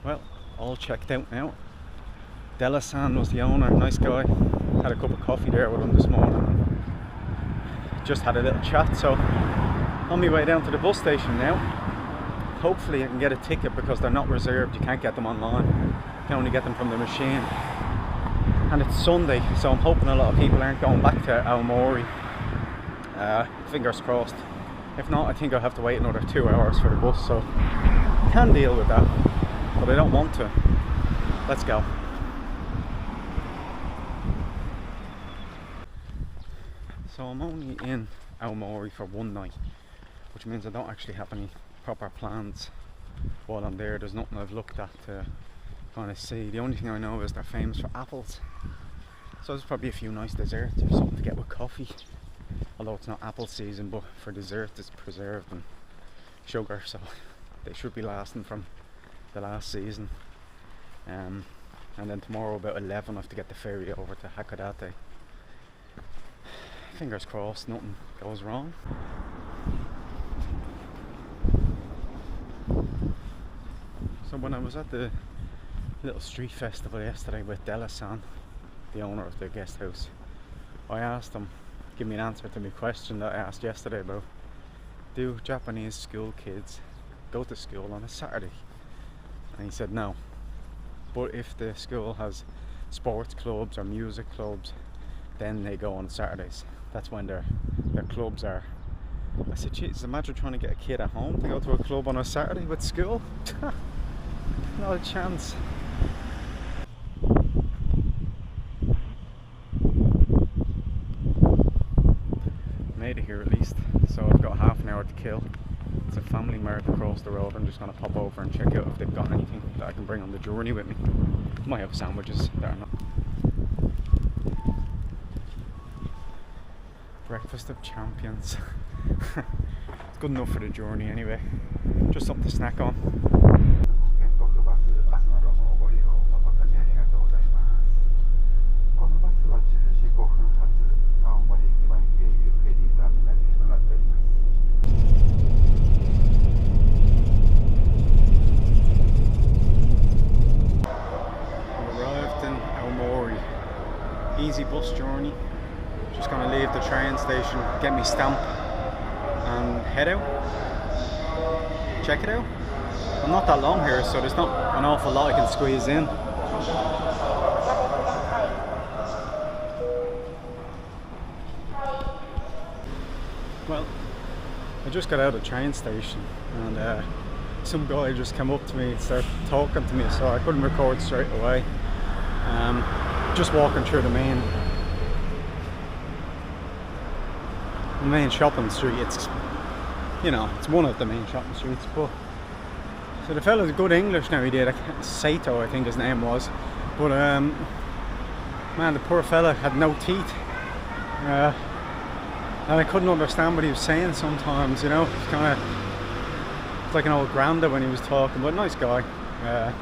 Well, all checked out now. Della-san was the owner, nice guy. Had a cup of coffee there with him this morning. Just had a little chat, so on my way down to the bus station now. Hopefully I can get a ticket because they're not reserved, you can't get them online. You can only get them from the machine. And it's Sunday, so I'm hoping a lot of people aren't going back to Aomori. Fingers crossed. If not, I think I'll have to wait another 2 hours for the bus, so I can deal with that, but I don't want to. Let's go. So I'm only in Aomori for one night, which means I don't actually have any proper plans while I'm there. There's nothing I've looked at to kind of see. The only thing I know is they're famous for apples, so there's probably a few nice desserts or something to get with coffee. Although it's not apple season, but for dessert it's preserved and sugar, so they should be lasting from the last season. And then tomorrow about 11 I have to get the ferry over to Hokkaido. Fingers crossed nothing goes wrong. So when I was at the little street festival yesterday with Della-san, the owner of the guest house, I asked him, give me an answer to my question that I asked yesterday about, do Japanese school kids go to school on a Saturday? And he said no, but if the school has sports clubs or music clubs, then they go on Saturdays. That's when their clubs are. I said, geez, imagine trying to get a kid at home to go to a club on a Saturday with school. Not a chance. Made it here at least, so I've got half an hour to kill. It's a family mart across the road. I'm just going to pop over and check out if they've got anything that I can bring on the journey with me. Might have sandwiches that are not. Breakfast of champions. It's good enough for the journey anyway. Just something to snack on. Easy bus journey. Just going to leave the train station, get me stamp and head out. Check it out. I'm not that long here, so there's not an awful lot I can squeeze in. Well, I just got out of the train station and some guy just came up to me and started talking to me, so I couldn't record straight away. Just walking through the main shopping street. It's, you know, it's one of the main shopping streets. But so the fella's good English now. He did. Sato, I think his name was. But man, the poor fella had no teeth, and I couldn't understand what he was saying sometimes. You know, it's kind of like an old granda when he was talking. But nice guy. I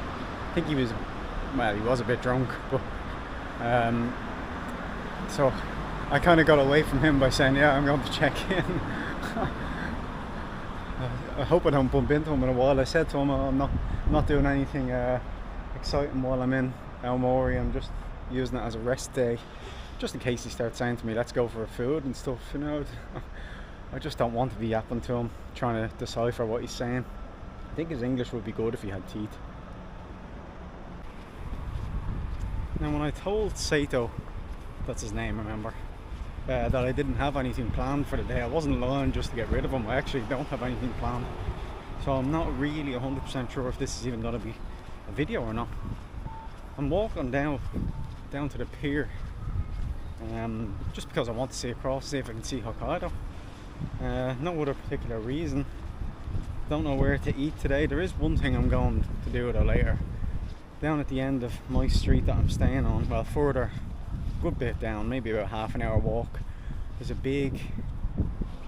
think he was, well, he was a bit drunk, but. So I kind of got away from him by saying, yeah, I'm going to check in. I hope I don't bump into him in a while. I said to him, I'm not doing anything exciting while I'm in Aomori. I'm just using it as a rest day, just in case he starts saying to me, let's go for food and stuff, you know. I just don't want to be yapping to him, trying to decipher what he's saying. I think his English would be good if he had teeth. Now when I told Sato, that's his name, remember, that I didn't have anything planned for the day, I wasn't lying just to get rid of him. I actually don't have anything planned. So I'm not really 100% sure if this is even going to be a video or not. I'm walking down to the pier, just because I want to see across, see if I can see Hokkaido. No other particular reason. Don't know where to eat today. There is one thing I'm going to do though later. Down at the end of my street that I'm staying on, well, further, a good bit down, maybe about half an hour walk, there's a big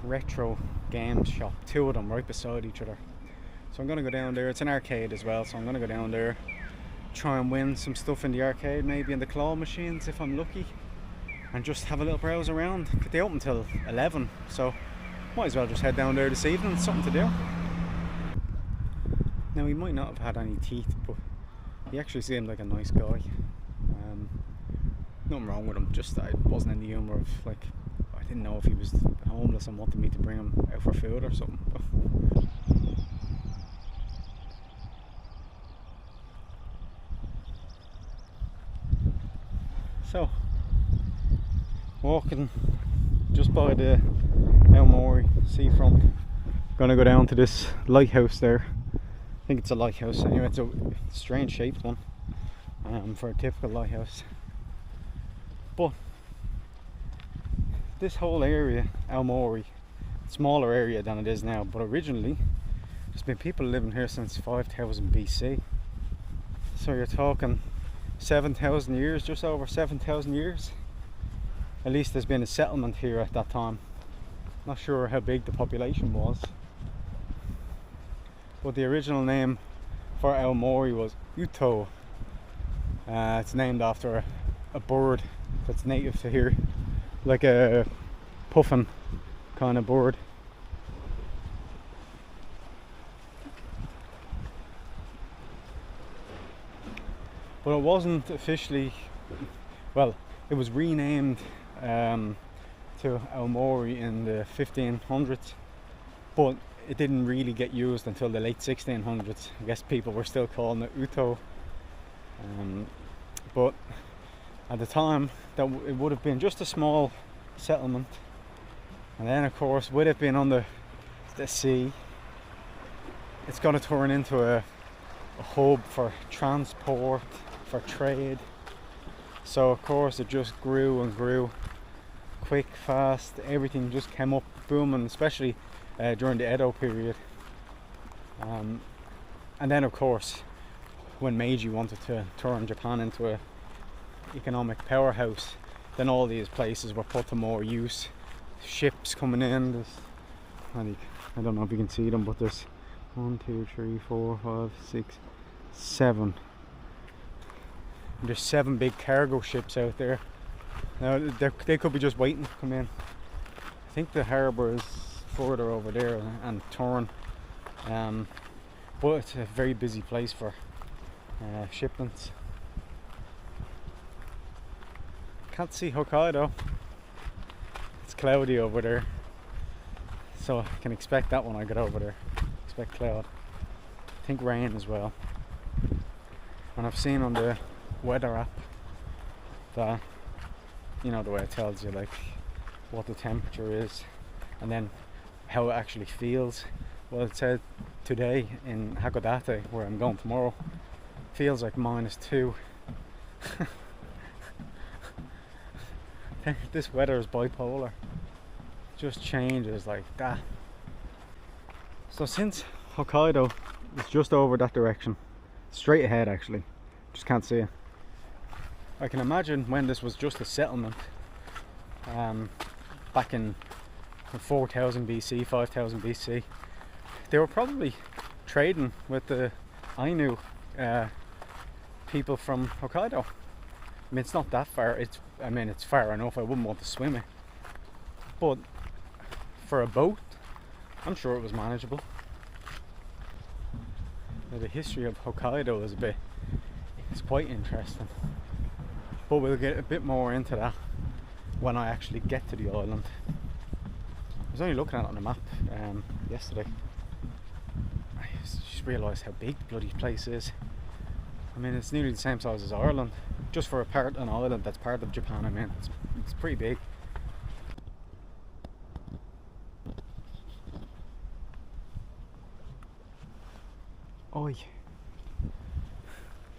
retro games shop, two of them right beside each other. So I'm going to go down there. It's an arcade as well, so I'm going to go down there, try and win some stuff in the arcade, maybe in the claw machines if I'm lucky, and just have a little browse around. They open till 11, so might as well just head down there this evening. It's something to do. Now he might not have had any teeth, but he actually seemed like a nice guy. Nothing wrong with him, just I wasn't in the humour of, like, I didn't know if he was homeless and wanted me to bring him out for food or something. So, walking just by the Aomori seafront. Gonna go down to this lighthouse there. I think it's a lighthouse anyway. It's a strange shaped one for a typical lighthouse. But this whole area, Aomori, smaller area than it is now, but originally there's been people living here since 5000 BC. So you're talking 7,000 years, just over 7,000 years. At least there's been a settlement here at that time. Not sure how big the population was, but the original name for Aomori was Uto. It's named after a bird that's native to here, like a puffin kind of bird. But it wasn't officially, well, it was renamed to Aomori in the 1500s, but it didn't really get used until the late 1600s. I guess people were still calling it Uto, but at the time that it would have been just a small settlement. And then of course, with it being on the sea, it's going to turn into a hub for transport, for trade. So of course it just grew and grew, quick, fast. Everything just came up booming, especially during the Edo period. And then of course, when Meiji wanted to turn Japan into a economic powerhouse, then all these places were put to more use. Ships coming in, there's, I don't know if you can see them, but there's 1, 2, 3, 4, 5, 6, 7. There's 7 big cargo ships out there. Now they could be just waiting to come in. I think the harbour is further over there and turn, but it's a very busy place for shipments. Can't see Hokkaido. It's cloudy over there, so I can expect that when I get over there. Expect cloud. I think rain as well. And I've seen on the weather app that, you know, the way it tells you like what the temperature is and then how it actually feels. Well, it said today in Hakodate, where I'm going tomorrow, feels like -2. This weather is bipolar. It just changes like that. So since Hokkaido is just over that direction, straight ahead actually, just can't see it, I can imagine when this was just a settlement, back in 4000 BC, 5000 BC, they were probably trading with the Ainu people from Hokkaido. I mean, it's not that far. It's far enough. I wouldn't want to swim it, but for a boat, I'm sure it was manageable. Now, the history of Hokkaido is it's quite interesting, but we'll get a bit more into that when I actually get to the island. I was only looking at it on the map yesterday. I just realised how big the bloody place is. I mean, it's nearly the same size as Ireland, just for an island that's part of Japan. I mean, it's pretty big. Oi,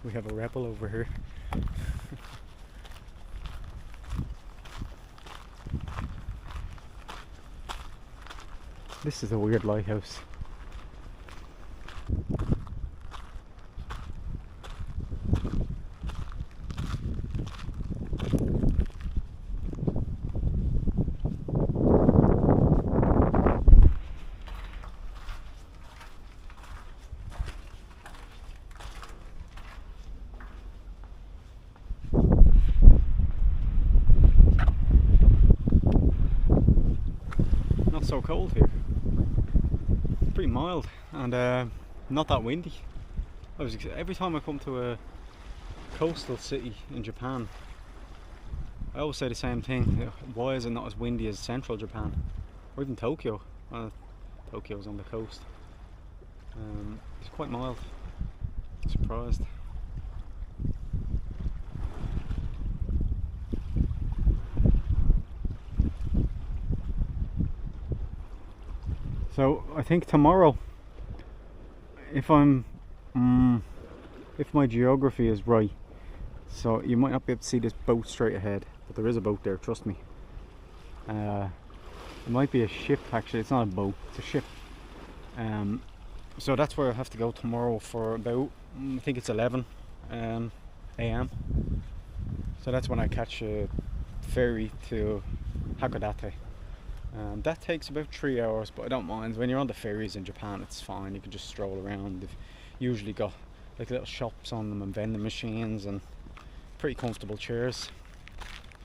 we have a rebel over here. This is a weird lighthouse. Not so cold here. Pretty mild and not that windy. Every time I come to coastal city in Japan. I always say the same thing. Why is it not as windy as central Japan, or even Tokyo? Tokyo's on the coast. It's quite mild. Surprised. So I think tomorrow, if if my geography is right, so you might not be able to see this boat straight ahead, but there is a boat there, trust me. It might be a ship actually, it's not a boat, it's a ship. So that's where I have to go tomorrow for about, I think it's 11 a.m. So that's when I catch a ferry to Hakodate. That takes about 3 hours, but I don't mind. When you're on the ferries in Japan, it's fine. You can just stroll around. They've usually got like little shops on them and vending machines and pretty comfortable chairs.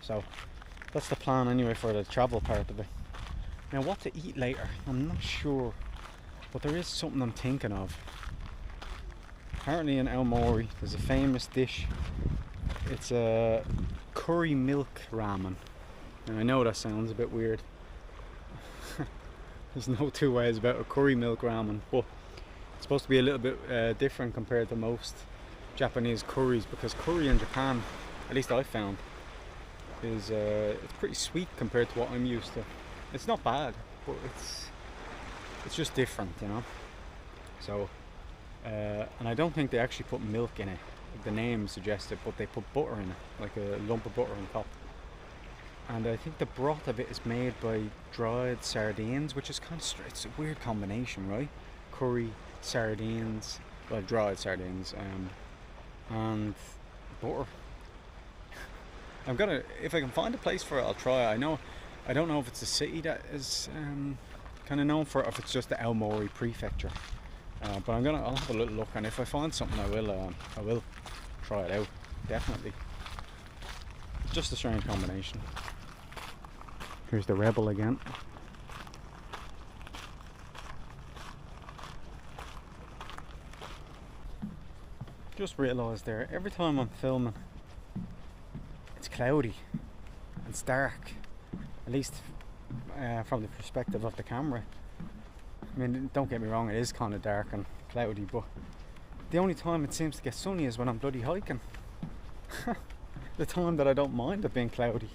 So that's the plan anyway for the travel part of it. Now what to eat later, I'm not sure, but there is something I'm thinking of. Apparently in Aomori there's a famous dish. It's a curry milk ramen. Now I know that sounds a bit weird. There's no two ways about a curry milk ramen, but it's supposed to be a little bit different compared to most Japanese curries, because curry in Japan, at least I found, is it's pretty sweet compared to what I'm used to. It's not bad, but it's just different, you know. So and I don't think they actually put milk in it, like the name suggested, but they put butter in it, like a lump of butter on top. And I think the broth of it is made by dried sardines, which is kind of it's a weird combination, right? Curry, sardines, well, dried sardines, and butter. I'm gonna, if I can find a place for it, I'll try it. I don't know if it's a city that is kind of known for it, or if it's just the Aomori prefecture. But I'll have a little look, and if I find something, I will try it out, definitely. Just a strange combination. Here's the Rebel again. Just realised there, every time I'm filming, it's cloudy, it's dark, at least from the perspective of the camera. I mean, don't get me wrong, it is kind of dark and cloudy, but the only time it seems to get sunny is when I'm bloody hiking. The time that I don't mind it being cloudy.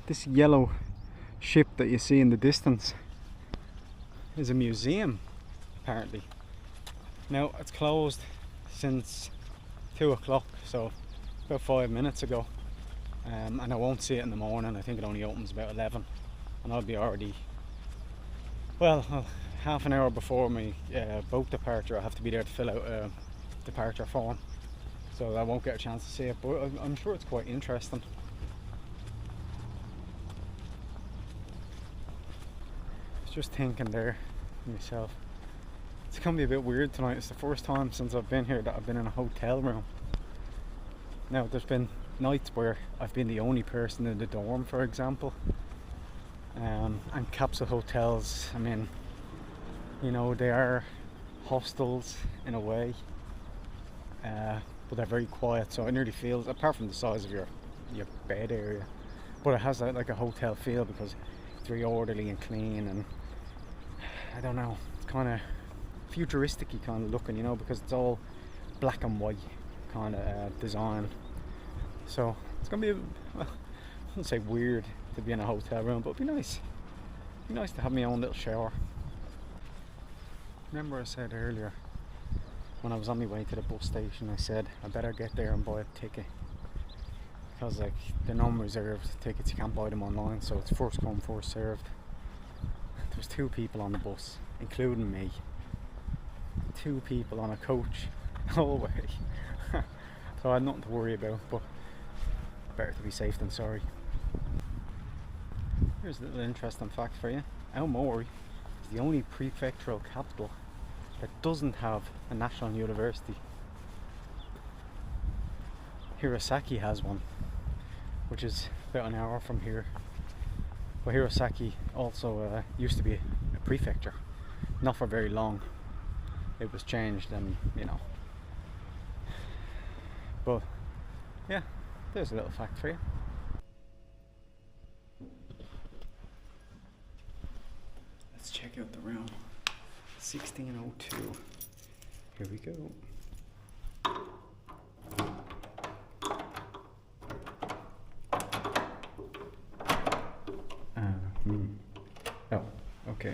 This yellow ship that you see in the distance is a museum, apparently. Now it's closed since 2 o'clock, so about 5 minutes ago, and I won't see it in the morning. I think it only opens about 11, and I'll be already, well, half an hour before my boat departure. I have to be there to fill out a departure form, so I won't get a chance to see it, but I'm sure it's quite interesting. Just thinking there myself, it's gonna be a bit weird tonight. It's the first time since I've been here that I've been in a hotel room. Now there's been nights where I've been the only person in the dorm, for example, and capsule hotels, I mean, you know, they are hostels in a way, but they're very quiet, so it nearly feels, apart from the size of your bed area, but it has like a hotel feel because it's very orderly and clean, and I don't know, it's kind of futuristic-y kind of looking, you know, because it's all black and white kind of design. So it's gonna be, well, I wouldn't say weird to be in a hotel room, but it'd be nice. It'd be nice to have my own little shower. Remember I said earlier, when I was on my way to the bus station, I said I better get there and buy a ticket, because like the non-reserved tickets, you can't buy them online, so it's first come first served. There was 2 people on the bus, including me. 2 people on a coach all the way. So I had nothing to worry about, but better to be safe than sorry. Here's a little interesting fact for you. Aomori is the only prefectural capital that doesn't have a national university. Hirosaki has one, which is about an hour from here. But Hirosaki also used to be a prefecture, not for very long. It was changed, and you know. But yeah, there's a little fact for you. Let's check out the room. 1602. Here we go. Oh, okay.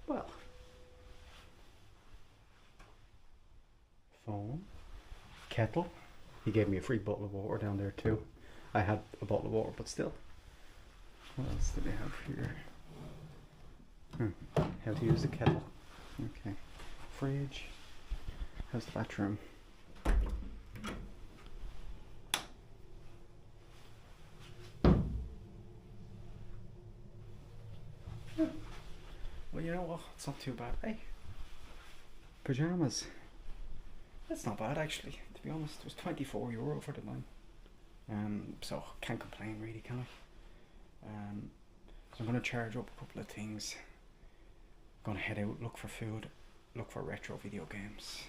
Well, phone, kettle. He gave me a free bottle of water down there too. I had a bottle of water, but still. What else do they have here? How to use a kettle. Okay. Fridge. How's the bathroom? Well, you know what? It's not too bad. Hey, pajamas. That's not bad actually. To be honest, it was €24 for the night. So can't complain really, can I? So I'm gonna charge up a couple of things. Gonna head out, look for food, look for retro video games.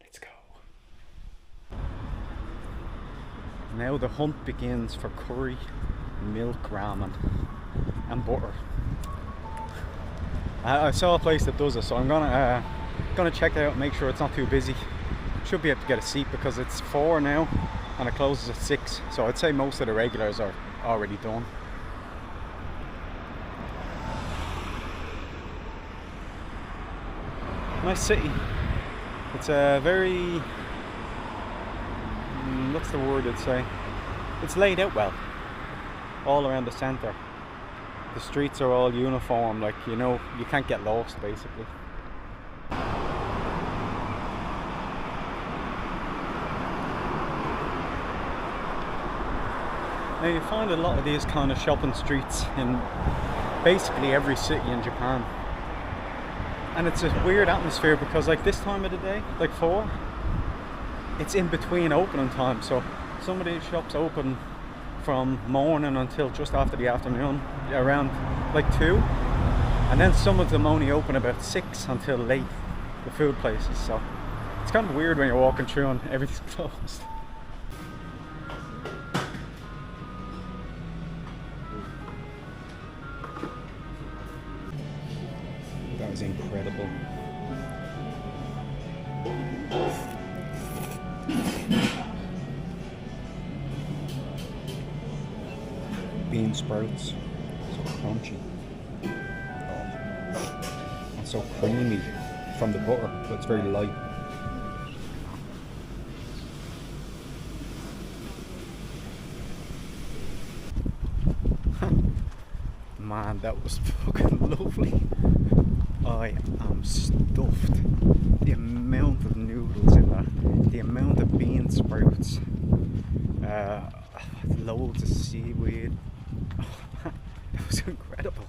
Let's go. Now the hunt begins for curry, milk ramen, and butter. I saw a place that does it, so I'm gonna check it out and make sure it's not too busy. Should be able to get a seat because it's 4 now and it closes at 6, so I'd say most of the regulars are already done. Nice city. It's a very, what's the word I'd say? It's laid out well, all around the centre. The streets are all uniform, like, you know, you can't get lost basically. Now you find a lot of these kind of shopping streets in basically every city in Japan. And it's a weird atmosphere because like this time of the day, like 4, it's in between opening time. So some of these shops open from morning until just after the afternoon, around like 2. And then some of them only open about 6 until late, the food places. So it's kind of weird when you're walking through and everything's closed. That was incredible. Bean sprouts, so crunchy. Oh. And so creamy from the butter, but it's very light. Man, that was fucking lovely. I am stuffed. The amount of noodles in that, the amount of bean sprouts, loads of seaweed. Oh, it was incredible.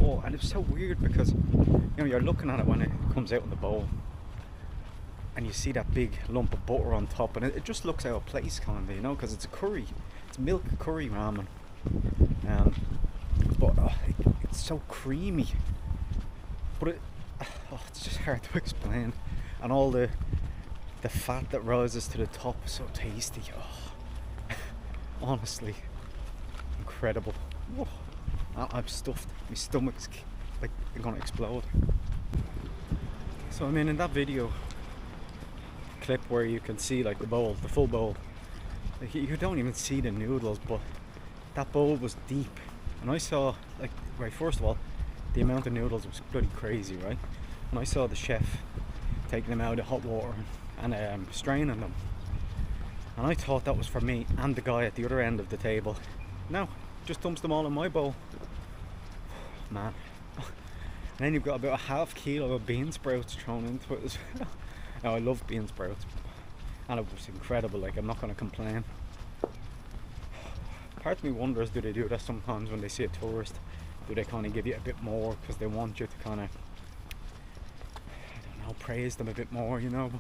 Oh, and it was so weird because, you know, you're looking at it when it comes out in the bowl and you see that big lump of butter on top, and it just looks out of place kind of, you know, because it's a curry, it's milk curry ramen. But it's so creamy, but it's just hard to explain, and all the fat that rises to the top is so tasty. Oh, honestly, incredible. Oh, I'm stuffed. My stomach's like gonna explode. So I mean, in that video clip where you can see like the bowl, the full bowl, like you don't even see the noodles, but that bowl was deep. And I saw, like, right, first of all, the amount of noodles was bloody crazy, right? And I saw the chef taking them out of hot water and straining them. And I thought that was for me and the guy at the other end of the table. No, just dumps them all in my bowl. Man. And then you've got about a half kilo of bean sprouts thrown into it as well. Now, I love bean sprouts. And it was incredible, like, I'm not going to complain. part of me wonders, do they do that sometimes when they see a tourist? Do they kind of give you a bit more because they want you to kind of, I don't know, praise them a bit more, you know?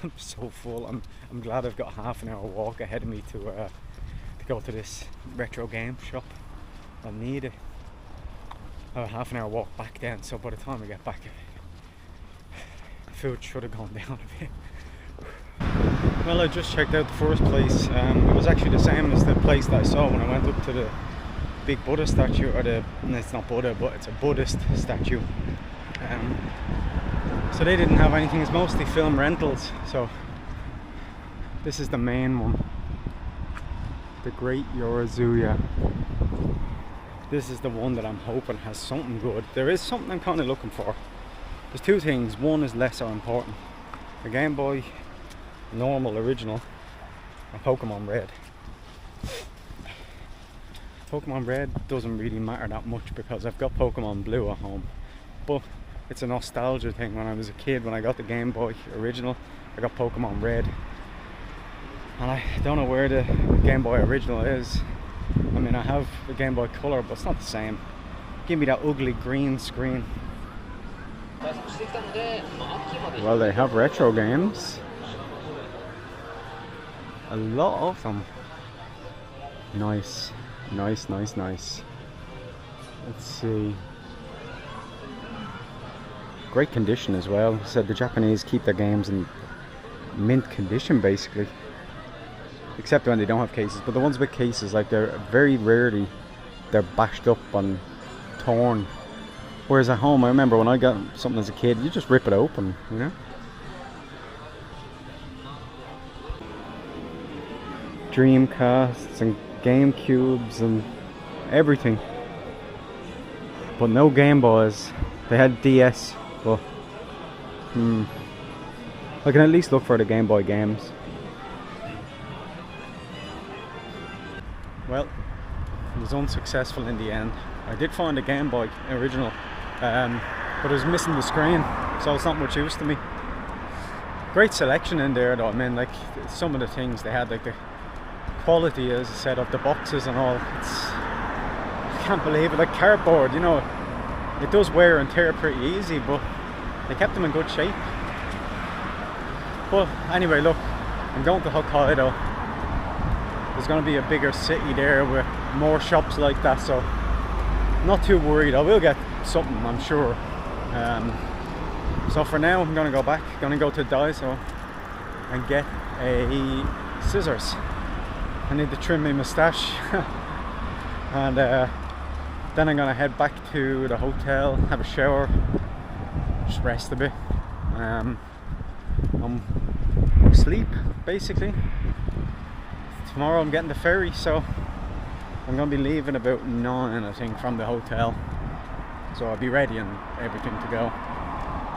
I'm so full. I'm glad I've got half an hour walk ahead of me to go to this retro game shop. I'll need it. I have a half an hour walk back then, so by the time I get back, the food should have gone down a bit. Well, I just checked out the first place. It was actually the same as the place that I saw when I went up to the big Buddha statue, or it's not Buddha, but it's a Buddhist statue. So they didn't have anything. It's mostly film rentals. So this is the main one, the Great Yorozuya. This is the one that I'm hoping has something good. There is something I'm kind of looking for. There's two things. One is lesser important: a Game Boy normal original and Pokemon Red. Pokemon Red doesn't really matter that much because I've got Pokemon Blue at home, but it's a nostalgia thing. When I was a kid, when I got the Game Boy original, I got Pokemon Red, and I don't know where the Game Boy original is. I mean, I have the Game Boy Color, but it's not the same. Give me that ugly green screen. Well, they have retro games. A lot of them. Nice. Nice, nice, nice. Let's see. Great condition as well. Said the Japanese keep their games in mint condition basically. Except when they don't have cases. But the ones with cases, like, they're very rarely they're bashed up and torn. Whereas at home, I remember when I got something as a kid, you just rip it open, you know? Dreamcasts and GameCubes and everything, but no Game Boys. They had DS, but I can at least look for the Game Boy games. Well, it was unsuccessful in the end. I did find a Game Boy original, but it was missing the screen, so it's not much use to me. Great selection in there though. I mean, like, some of the things they had, like the quality, as I said, of the boxes and all, I can't believe it. Like cardboard, you know, it does wear and tear pretty easy, but they kept them in good shape. But anyway, look, I'm going to Hokkaido. There's going to be a bigger city there with more shops like that, so I'm not too worried. I will get something, I'm sure. So for now, I'm going to go back. Going to go to Daiso and get a scissors. I need to trim my moustache. And then I'm going to head back to the hotel, have a shower, just rest a bit. Sleep, basically. Tomorrow I'm getting the ferry, so I'm going to be leaving about 9, I think, from the hotel. So I'll be ready and everything to go.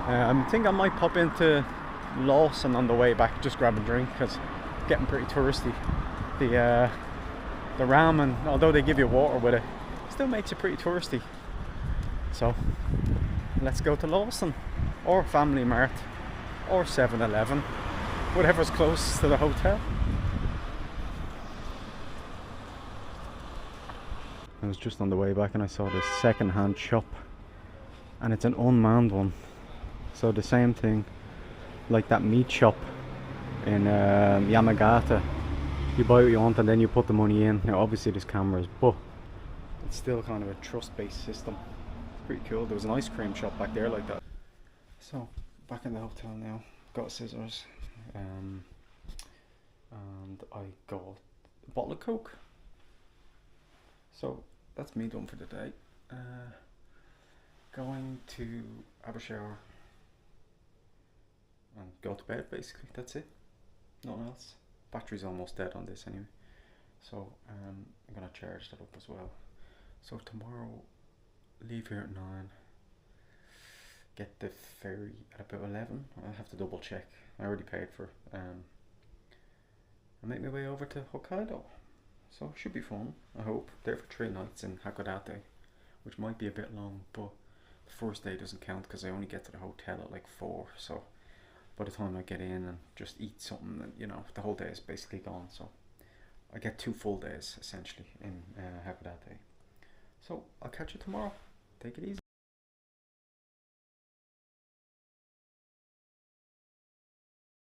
I think I might pop into Lawson on the way back, just grab a drink, because it's getting pretty touristy. The ramen, although they give you water with it, still makes it pretty touristy. So let's go to Lawson, or Family Mart, or 7-Eleven, whatever's close to the hotel. I was just on the way back and I saw this second-hand shop, and it's an unmanned one. So the same thing like that meat shop in Yamagata. You buy what you want and then you put the money in. Now obviously there's cameras, but it's still kind of a trust-based system. Pretty cool. There was an ice cream shop back there like that. So back in the hotel now, got scissors, and I got a bottle of Coke. So that's me done for the day. Going to have a shower and go to bed, basically. That's it. Nothing else. Battery's almost dead on this anyway. So I'm gonna charge that up as well. So tomorrow, leave here at 9. Get the ferry at about 11. I'll have to double check. I already paid for it. And make my way over to Hokkaido. So it should be fun, I hope. There for 3 nights in Hakodate, which might be a bit long, but the first day doesn't count because I only get to the hotel at like 4. So by the time I get in and just eat something, and you know, the whole day is basically gone. So I get 2 full days essentially in Hakodate. So I'll catch you tomorrow. Take it easy.